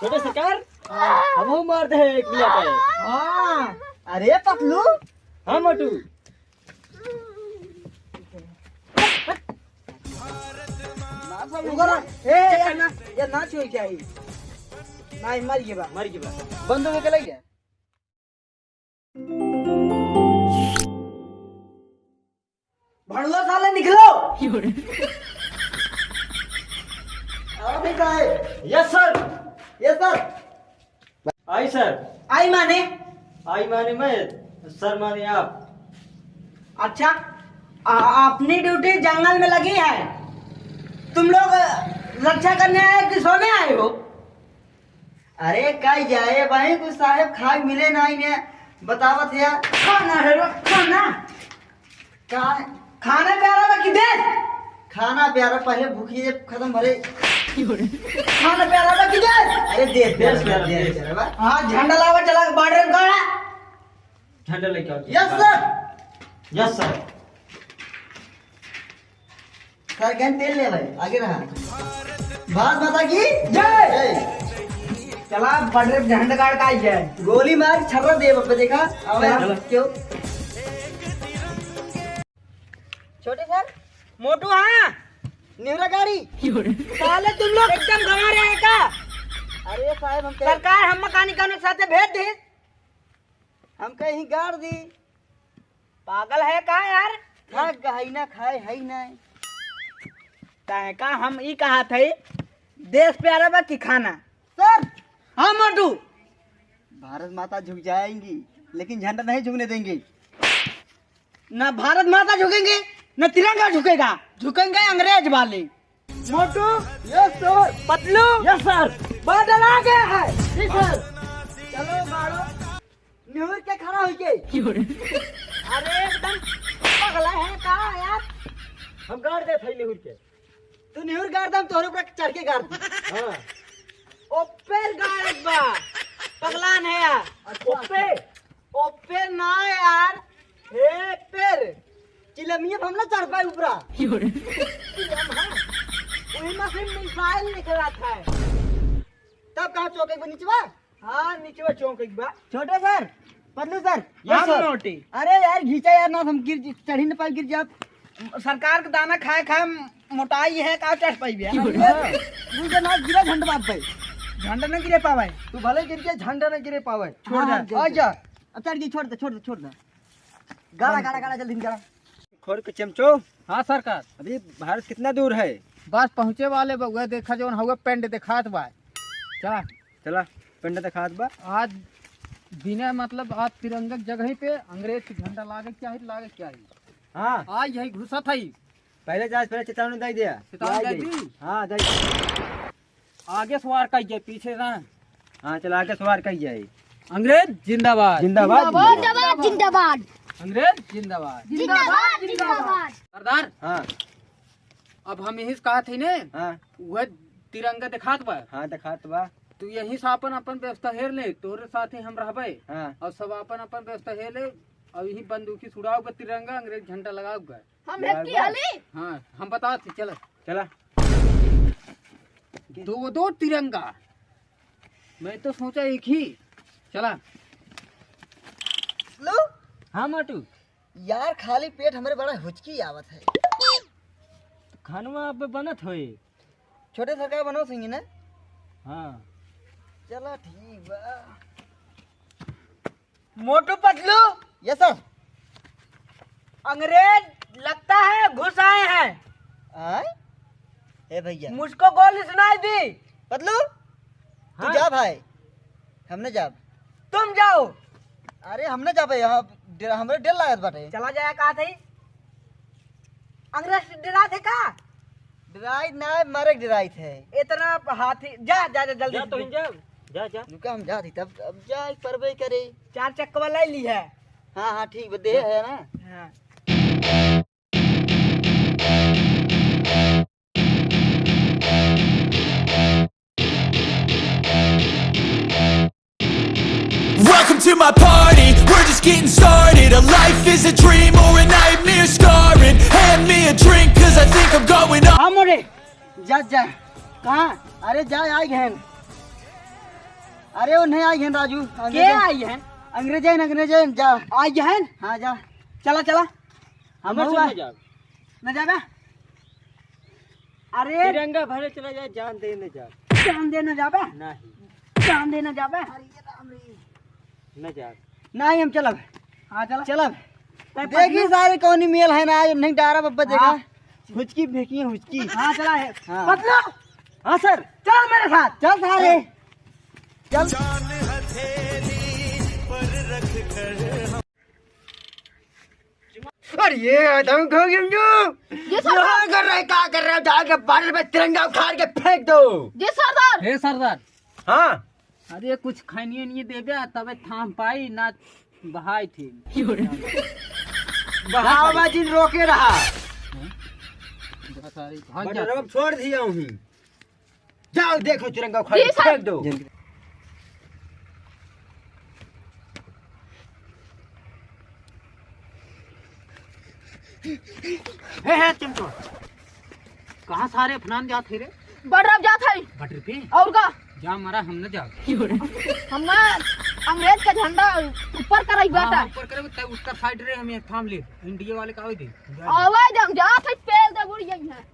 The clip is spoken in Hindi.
छोटे सरकार हम मारते हैं एक मिला पे। हाँ अरे पतलू। हाँ मोटू। ये ना छुए क्या है? नहीं मर गया बंद हो गया क्या? भड़लो साले निकलो। Yes sir. ये सर आई सर। आई माने आई माने मैं, सर माने आप। अच्छा अपनी ड्यूटी जंगल में लगी है, तुम लोग रक्षा करने आए कि सोने आए हो? अरे कई जाए भाई कुछ साहेब खाए मिले ना इन्हें बतावत है। खाना है खाना का खाना प्यारा बा कि देश? खाना प्यारा पहले भूखी जब खत्म भरे। खाना प्यारा बा कि देश? अरे देश प्यारा बा। हाँ झंडा लावा चला बॉर्डर का झंडा लेके आओ। Yes sir. Yes sir. Sir gun तेल ले भाई आगे रहा। भारत माता की जय। चला बॉर्डर झंडा गाड़ का आई है। गोली मार छर्रा दे बप्पे देखा। अब क्यों छोटे सर मोटू? हाँ निवरा गाड़ी। साले तुम लोग एकदम गंवा रहे हैं क्या? अरे साहब हम सरकार हम मकानिकों के साथ भेज दी, हम कहीं गाड़ दी। पागल है का यार? खाए ना खाए है ना काहे का हम ई कहा थे देश प्यारा बा कि खाना? सर हाँ मोटू। भारत माता झुक जाएंगी लेकिन झंडा नहीं झुकने देंगे। ना भारत माता झुकेंगे न तिरंगा झुकेगा, झुकेंगे अंग्रेज वाले। Motu yes sir. Patlu yes sir. बादल आ गया है। जी सर। चलो गाड़ो न्यूर के खड़ा हो गए। अरे एकदम पगला है का यार? हम गाड़ दे थैली हुर के। तू न्यूर गाड़ दम तोरे ऊपर चढ़ के गाड़ दी। हाँ ओपेर गाड़ बा पगलान है यार। ओपेर ना यार हे पेर चिलमिया हम ना चढ़ पाए ऊपरा। वही मशीन मिसाइल निकला था तब कहाँ चौके पे नीचवा? हाँ नीचवा चौके पे। छोटे sir Patlu sir. Yes sir. अरे यार घीचा यार ना हम गिर चढ़ी न पाए गिर जा। सरकार का दाना खाए खाए मोटाई है का चढ़ पाई भैया। मुझे ना गिरा झंडा बात पे झंडा न गिरे पावे। तू भले गिर के झंडा न गिरे पावे। छोड़ दे आ जा। अब चढ़ गई छोड़ दे गाड़ा जल्दी गाड़ा खोल के चमचो। हाँ सरकार। अभी भारत कितना दूर है? बस पहुँचे वाले बउआ देखा जो हुआ पेंट दिखात बा। चला चला पेंट दिखात बा। आज बिना मतलब आज तिरंगा जगह पे अंग्रेज के झंडा लागे क्या ही। हाँ आज यही घुसा था ही। पहले चेतावनी दे दिया। चेतावनी दे दी? हाँ दे। आगे सवार कहिए पीछे ना। हाँ चला आगे सवार कही जाए। अंग्रेज जिंदाबाद जिंदाबाद जिंदाबाद। अंग्रेज जिंदाबाद जिंदाबाद जिंदाबाद। सरदार हाँ अब हम यही कहा थे ने हाँ वह तिरंगा दिखात बा। हाँ दिखात बा। तू यही से अपन व्यवस्था हेर ले, तोरे साथ ही हम रहबे। हाँ और सब अपन व्यवस्था हेर ले और यही बंदूकी छुड़ाओगे तिरंगा अंग्रेज झंडा लगाओगे। हम हेक्की हली। हाँ हम बताते चलो। चला। दो तिरंगा, मैं तो सोचा एक ही। चला। लो हाँ मोटू। यार खाली पेट हमारे बड़ा हुचकी आवत है। खानवा अब बनत होए। छोटे सरकार बनो सही ना? हाँ चला ठीक बा। Motu Patlu yes sir. अंग्रेज लगता है घुस आए हैं। आए? ए भैया मुझको गोली सुनाई दी। पतलू तू हाँ। जा भाई। हमने जा। तुम जाओ। अरे हमने जा भाई हमारे डर लागत बाटे। चला जाया कहा थे अंग्रेज डरा थे का? डराई ना मरे डराई थे इतना हाथी। जा जा जा जल्दी जा तो जा जा। रुका हम जा थी तब अब जा परवे करे। 4 चक्का वाला ली है। हाँ हाँ ठीक दे है ना। हाँ Welcome to my party, we're just getting started. A life is a dream or a nightmare scarring. Hand me a drink cause I think I'm going up. हाँ मोरे जा जा। कहाँ? अरे जा आई गहन अरे वो नहीं आई है राजू। के आई है? अंग्रेजन जा। आई है? हाँ जा। चला चला। हमर हुआ। से जा न जाबे? अरे तिरंगा भरे चला जा, जान दे न जा। जान दे न जाबे? नहीं जान दे न जाबे? न जा। नहीं हम चलब। हाँ चला। चलब। देखी सारे कौन मेल है ना, आज नहीं डारा बब्बा देखा। हाँ। हुचकी फेंकी है हुचकी। हाँ चला है। हाँ। पतलू हाँ सर। चल मेरे साथ। चल सारे चल। अरे ये तुम खो गए जी सरदार। कर रहे क्या कर रहे हो? जाके बादल में तिरंगा उखाड़ के फेंक दो। जी सरदार। हे सरदार, हाँ अरे कुछ खानिए नहीं देबे तबे थाम पाई ना बहाई थी। बहावाजी रोके रहा। हाँ बड़ा जा। रब छोड़ दिया हूँ। जाओ देखो तिरंगा उखाड़ जी के सर। फेंक दो। हे चिमटो, कहाँ सारे फनान जाते रे? बड़रब जात है भटर पे और का जा मारा हम न जा। हमने अंग्रेज का झंडा ऊपर कराई बेटा। ऊपर करे तब उसका साइड रे हम थाम ले। इंडिया वाले का होई दे। आवाज हम जात है पेल दे बुढ़िया है।